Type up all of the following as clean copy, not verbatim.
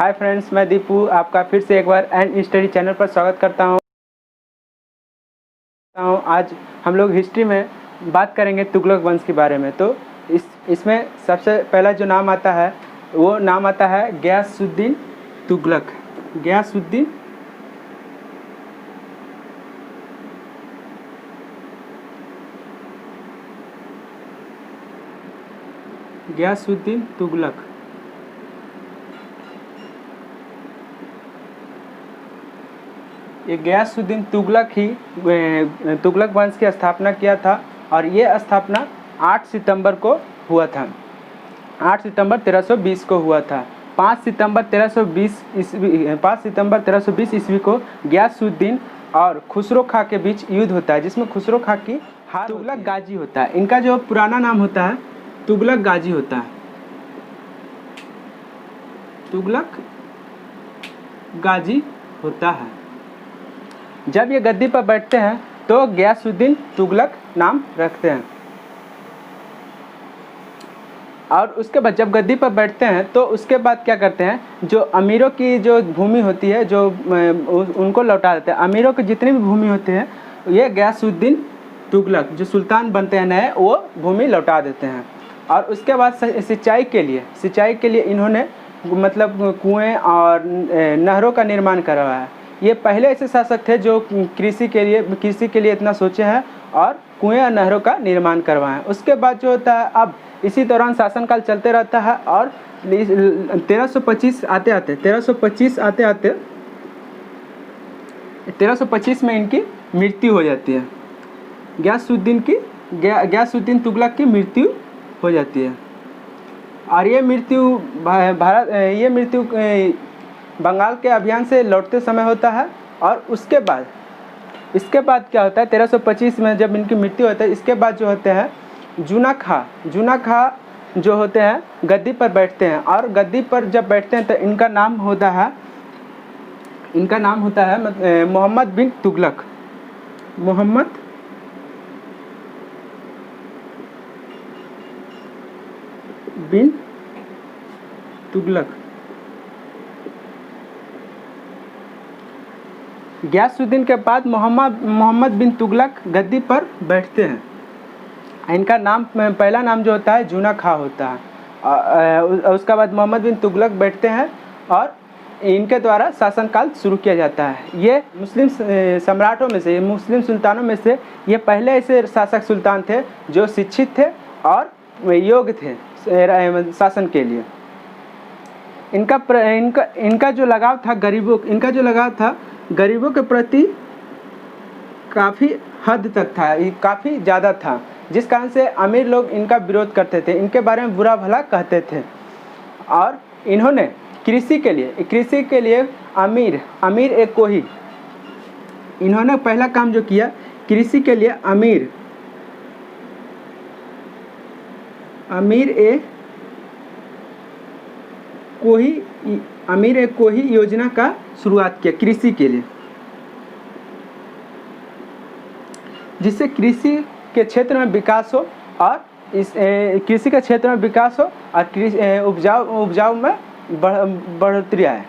Hi friends, मैं दीपू आपका फिर से एक बार एंड स्टडी चैनल पर स्वागत करता हूँ। आज हम लोग हिस्ट्री में बात करेंगे तुगलक वंश के बारे में। तो इसमें सबसे पहला जो नाम आता है वो नाम आता है गियासुद्दीन तुगलक। गियासुद्दीन तुगलक। ये गियासुद्दीन तुगलक ही तुगलक वंश की स्थापना किया था और ये स्थापना 8 सितंबर को हुआ था। 8 सितंबर 1320 को हुआ था। 5 सितंबर 1320 ईस्वी को गियासुद्दीन और खुसरो खां के बीच युद्ध होता है, जिसमें खुसरो खां की हार तुगलक गाजी होता है। इनका जो पुराना नाम होता है तुगलक गाजी होता है। तुगलक गाजी होता है। जब ये गद्दी पर बैठते हैं तो गियासुद्दीन तुगलक नाम रखते हैं। और उसके बाद जब गद्दी पर बैठते हैं तो उसके बाद क्या करते हैं, जो अमीरों की जो भूमि होती है जो उनको लौटा देते हैं। अमीरों की जितनी भी भूमि होती है ये गियासुद्दीन तुगलक जो सुल्तान बनते हैं नए, वो भूमि लौटा देते हैं। और उसके बाद सिंचाई के लिए इन्होंने मतलब कुएं और नहरों का निर्माण करवाया। ये पहले ऐसे शासक थे जो कृषि के लिए इतना सोचे हैं और कुएं और नहरों का निर्माण करवाएं। उसके बाद जो होता है, अब इसी दौरान शासनकाल चलते रहता है और 1325 में इनकी मृत्यु हो जाती है। गियासुद्दीन तुगलक की मृत्यु हो जाती है। और ये मृत्यु बंगाल के अभियान से लौटते समय होता है। और इसके बाद क्या होता है, 1325 में जब इनकी मृत्यु होती है, इसके बाद जो होते हैं जूना खां जो होते हैं गद्दी पर बैठते हैं। और गद्दी पर जब बैठते हैं तो इनका नाम होता है मोहम्मद बिन तुगलक। मोहम्मद बिन तुगलक। गियासुद्दीन के बाद मोहम्मद बिन तुगलक गद्दी पर बैठते हैं। इनका नाम पहला नाम जो होता है जूना खां होता है। उसके बाद मोहम्मद बिन तुगलक बैठते हैं और इनके द्वारा शासनकाल शुरू किया जाता है। ये मुस्लिम सुल्तानों में से ये पहले ऐसे शासक सुल्तान थे जो शिक्षित थे और योग्य थे शासन के लिए। इनका जो लगाव था गरीबों के प्रति काफ़ी हद तक था, काफ़ी ज़्यादा था, जिस कारण से अमीर लोग इनका विरोध करते थे, इनके बारे में बुरा भला कहते थे। और इन्होंने कृषि के लिए अमीर ए कोही, इन्होंने पहला काम जो किया कृषि के लिए अमीर ए कोही योजना का शुरुआत किया कृषि के लिए, जिससे कृषि के क्षेत्र में विकास हो और उपजाऊ में बढ़ोतरी आए।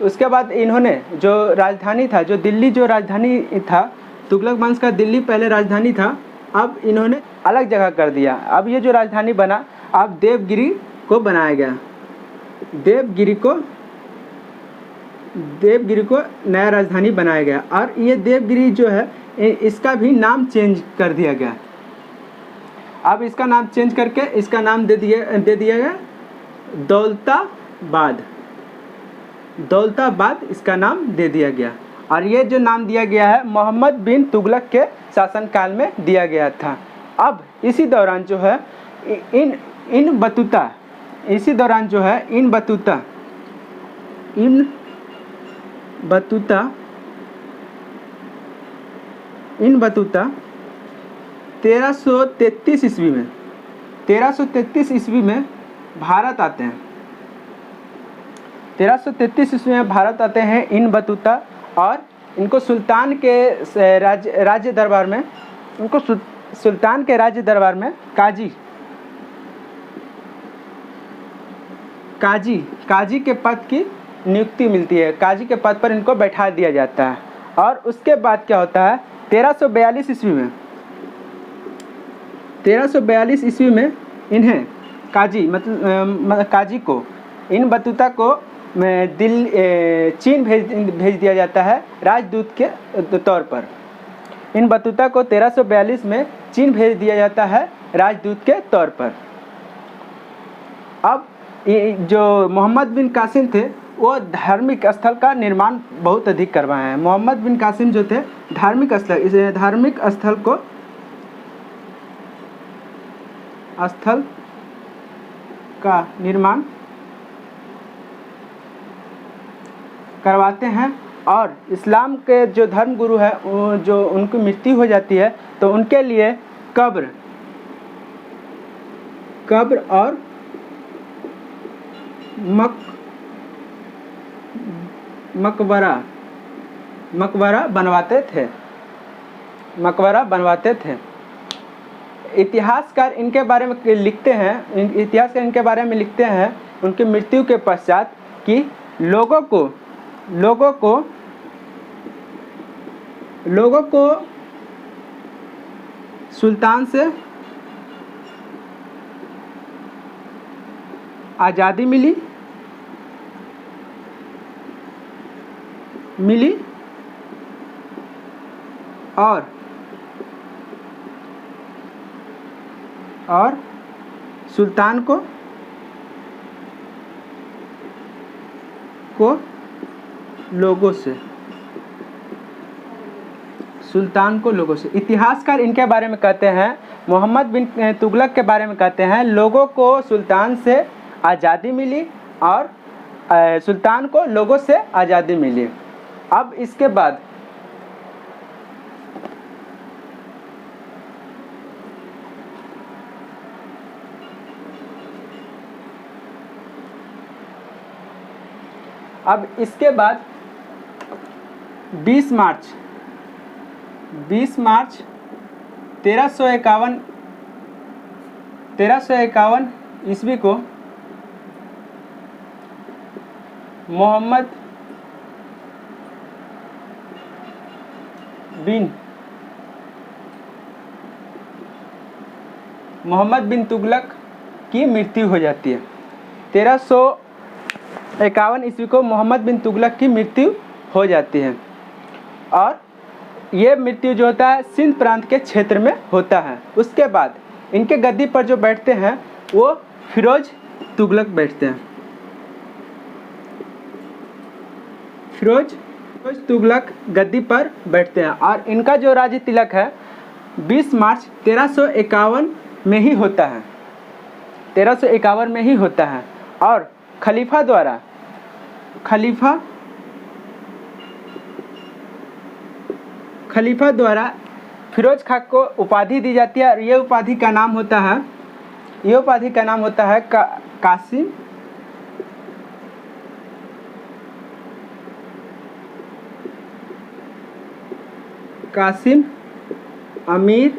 उसके बाद इन्होंने जो राजधानी था, जो दिल्ली जो राजधानी था, तुगलक वंश का दिल्ली पहले राजधानी था, अब इन्होंने अलग जगह कर दिया। अब ये जो राजधानी बना, अब देवगिरी को बनाया गया। देवगिरी को नया राजधानी बनाया गया। और ये देवगिरी जो है इसका भी नाम चेंज कर दिया गया। अब इसका नाम चेंज करके इसका नाम दे दिया गया दौलताबाद इसका नाम दे दिया गया। और ये जो नाम दिया गया है मोहम्मद बिन तुगलक के शासनकाल में दिया गया था। अब इसी दौरान जो है इन बतूता 1333 ईस्वी में भारत आते हैं। 1333 ईस्वी में भारत आते हैं इन बतूता। और इनको सुल्तान के राज्य दरबार में काजी काजी के पद की नियुक्ति मिलती है, काजी के पद पर इनको बैठा दिया जाता है। और उसके बाद क्या होता है, 1342 ईस्वी में 1342 ईस्वी में इन्हें काजी मतलब काजी को, इन बतूता को चीन भेज दिया जाता है राजदूत के तौर पर। इन बतूता को 1342 में चीन भेज दिया जाता है राजदूत के तौर पर। अब जो मोहम्मद बिन कासिम थे वो धार्मिक स्थल का निर्माण बहुत अधिक करवाए हैं। मोहम्मद बिन कासिम जो थे धार्मिक स्थल, इस धार्मिक स्थल का निर्माण करवाते हैं। और इस्लाम के जो धर्म गुरु है जो उनकी मृत्यु हो जाती है तो उनके लिए कब्र और मकबरा बनवाते थे। इतिहासकार इनके बारे में लिखते हैं उनकी मृत्यु के पश्चात कि लोगों को सुल्तान से आज़ादी मिली और सुल्तान को लोगों से इतिहासकार इनके बारे में कहते हैं, मोहम्मद बिन तुगलक के बारे में कहते हैं, लोगों को सुल्तान से आज़ादी मिली और सुल्तान को लोगों से आज़ादी मिली। अब इसके बाद अब इसके बाद 20 मार्च 1351 ईस्वी को मोहम्मद बिन तुगलक की मृत्यु हो जाती है। 1351 ईस्वी को मोहम्मद बिन तुगलक की मृत्यु हो जाती है और ये मृत्यु जो होता है सिंध प्रांत के क्षेत्र में होता है। उसके बाद इनके गद्दी पर जो बैठते हैं वो फिरोज तुगलक बैठते हैं। फिरोज तुगलक गद्दी पर बैठते हैं और इनका जो राज्य तिलक है 20 मार्च 1351 में ही होता है। 1351 में ही होता है और खलीफा द्वारा फिरोज खां को उपाधि दी जाती है और ये उपाधि का नाम होता है कासिम अमीर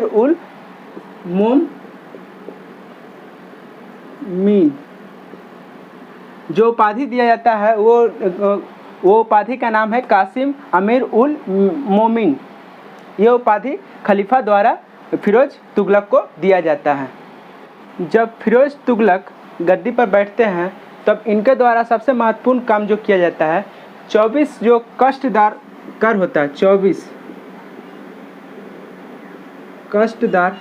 उल मोमिन। जो उपाधि दिया जाता है वो उपाधि का नाम है कासिम अमीर उल मोमिन। ये उपाधि खलीफा द्वारा फिरोज तुगलक को दिया जाता है। जब फिरोज तुगलक गद्दी पर बैठते हैं तब इनके द्वारा सबसे महत्वपूर्ण काम जो किया जाता है 24 जो कष्टदार कर होता है, 24 कष्टदार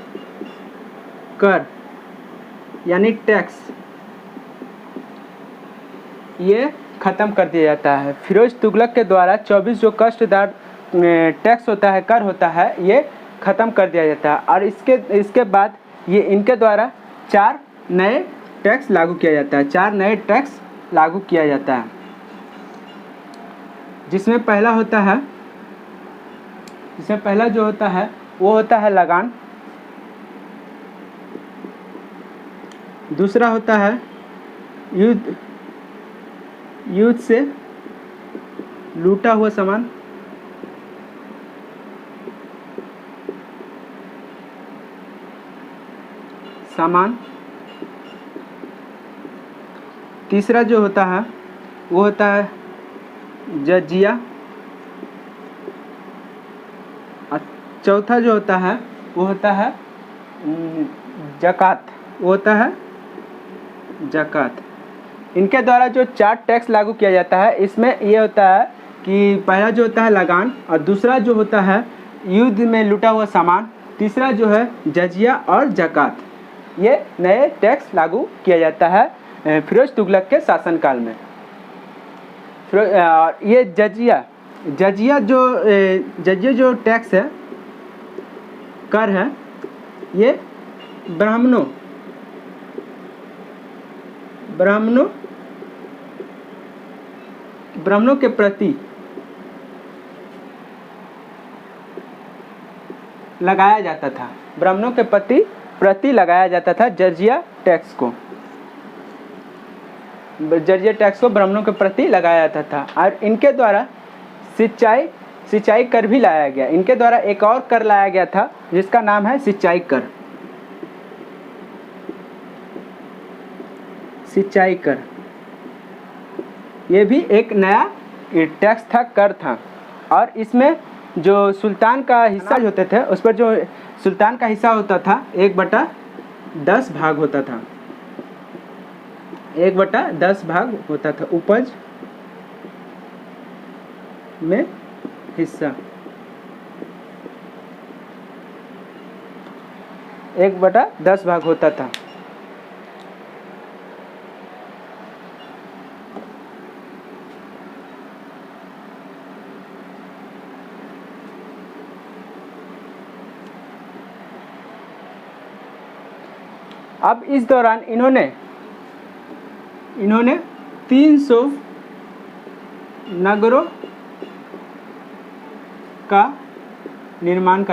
कर यानी टैक्स, ये ख़त्म कर दिया जाता है। फिरोज तुगलक के द्वारा 24 जो कष्टदार टैक्स होता है, कर होता है, ये ख़त्म कर दिया जाता है और इसके बाद ये इनके द्वारा 4 नए टैक्स लागू किया जाता है। 4 नए टैक्स लागू किया जाता है जिसमें पहला जो होता है वो होता है लगान। दूसरा होता है युद्ध से लूटा हुआ सामान। सामान। तीसरा जो होता है वो होता है जजिया। और चौथा जो होता है वो होता है ज़कात, वो होता है ज़कात। इनके द्वारा जो 4 टैक्स लागू किया जाता है, इसमें ये होता है कि पहला जो होता है लगान, और दूसरा जो होता है युद्ध में लूटा हुआ सामान, तीसरा जो है जजिया और ज़कात। ये नए टैक्स लागू किया जाता है फिरोज तुगलक के शासनकाल में। ये जजिया जो टैक्स है, कर है, ये ब्राह्मणों के प्रति लगाया जाता था। ब्राह्मणों के प्रति लगाया जाता था जजिया टैक्स को। जजिया टैक्स को ब्राह्मणों के प्रति लगाया जाता था। और इनके द्वारा सिंचाई कर भी लाया गया। इनके द्वारा एक और कर लाया गया था जिसका नाम है सिंचाई कर। सिंचाई कर ये भी एक नया टैक्स था, कर था। और इसमें जो सुल्तान का हिस्सा होते थे, उस पर जो सुल्तान का हिस्सा होता था 1/10 भाग होता था। 1/10 भाग होता था उपज में हिस्सा। 1/10 भाग होता था। अब इस दौरान इन्होंने 300 नगरों का निर्माण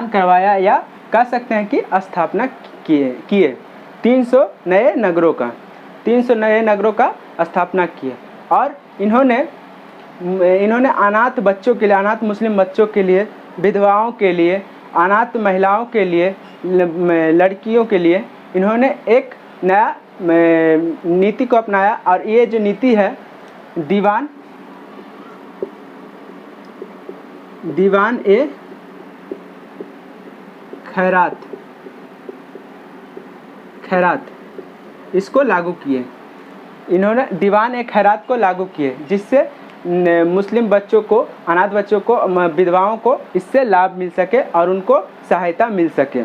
करवाया या कह सकते हैं कि स्थापना किए 300 नए नगरों का स्थापना किए। और इन्होंने अनाथ बच्चों के लिए, अनाथ मुस्लिम बच्चों के लिए, विधवाओं के लिए, अनाथ महिलाओं के लिए, लड़कियों के लिए इन्होंने एक नया नीति को अपनाया। और ये जो नीति है दीवान ए खैरात इसको लागू किए। इन्होंने दीवान ए खैरात को लागू किए, जिससे मुस्लिम बच्चों को, अनाथ बच्चों को, विधवाओं को इससे लाभ मिल सके और उनको सहायता मिल सके।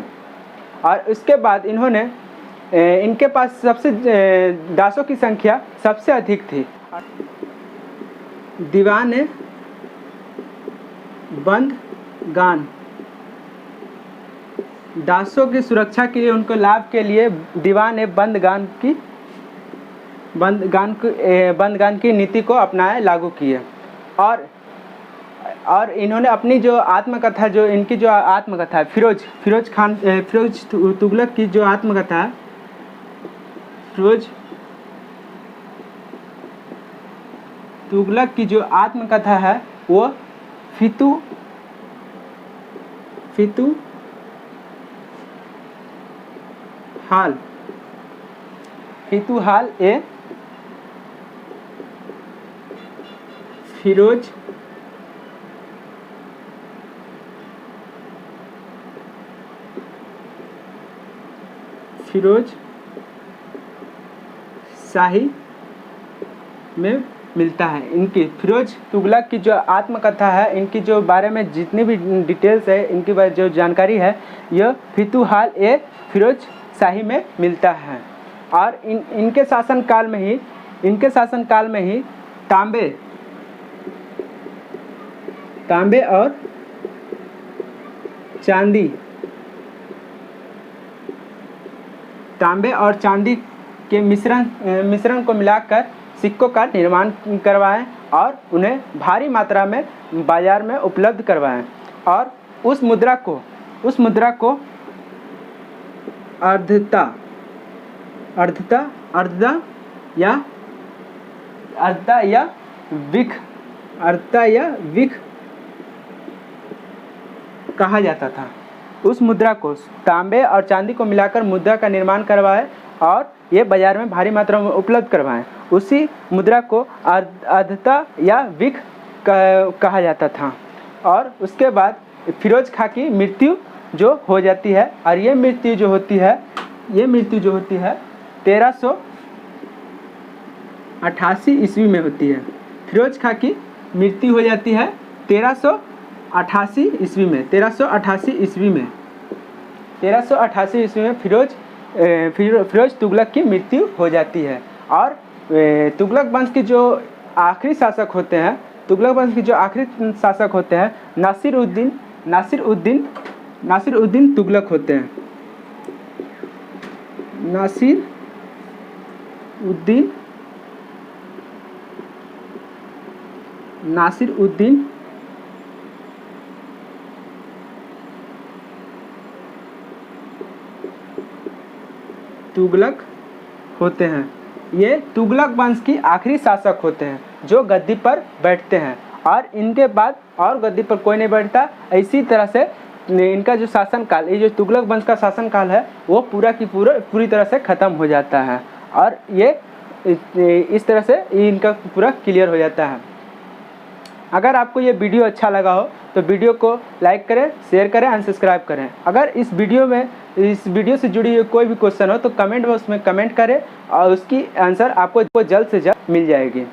और उसके बाद इनके पास सबसे दासों की संख्या सबसे अधिक थी। दीवान बंदगान, दासों की सुरक्षा के लिए, उनको लाभ के लिए दीवान बंदगान की नीति को अपनाए, लागू किए। और इन्होंने अपनी जो आत्मकथा, जो इनकी जो आत्मकथा है, फिरोज तुगलक की जो आत्मकथा है, फिरोज तुगलक की जो आत्मकथा है वो फितूहाल ए फिरोज शाही में मिलता है। इनकी फिरोज तुगलक की जो आत्मकथा है, इनकी जो बारे में जितनी भी डिटेल्स है, इनकी जो जानकारी है, यह फितूहाल ए फिरोज शाही में मिलता है। और इनके शासनकाल में ही तांबे और चांदी के मिश्रण को मिलाकर सिक्कों का निर्माण करवाएं और उन्हें भारी मात्रा में बाजार में उपलब्ध करवाएं। और उस मुद्रा को अर्धता या विख कहा जाता था। उस मुद्रा को तांबे और चांदी को मिलाकर मुद्रा का निर्माण करवाए और ये बाजार में भारी मात्रा में उपलब्ध करवाएं। उसी मुद्रा को अर्धता या विक कहा जाता था। और उसके बाद फिरोज खां की मृत्यु जो हो जाती है, और ये मृत्यु जो होती है 1388 ईस्वी में होती है। फिरोज खां की मृत्यु हो जाती है 1388 ईस्वी में। 1388 ईस्वी में फिरोज तुगलक की मृत्यु हो जाती है। और तुगलक वंश की जो आखिरी शासक होते हैं, नासिरुद्दीन तुगलक होते हैं। नासिरुद्दीन तुगलक होते हैं। ये तुगलक वंश की आखिरी शासक होते हैं जो गद्दी पर बैठते हैं, और इनके बाद और गद्दी पर कोई नहीं बैठता। इसी तरह से इनका जो शासनकाल, ये जो तुगलक वंश का शासनकाल है वो पूरी तरह से ख़त्म हो जाता है। और ये इस तरह से इनका पूरा क्लियर हो जाता है। अगर आपको ये वीडियो अच्छा लगा हो तो वीडियो को लाइक करें, शेयर करें, अनसब्सक्राइब करें। अगर इस वीडियो से जुड़ी हुई कोई भी क्वेश्चन हो तो कमेंट बॉक्स में कमेंट करें और उसकी आंसर आपको जल्द से जल्द मिल जाएगी।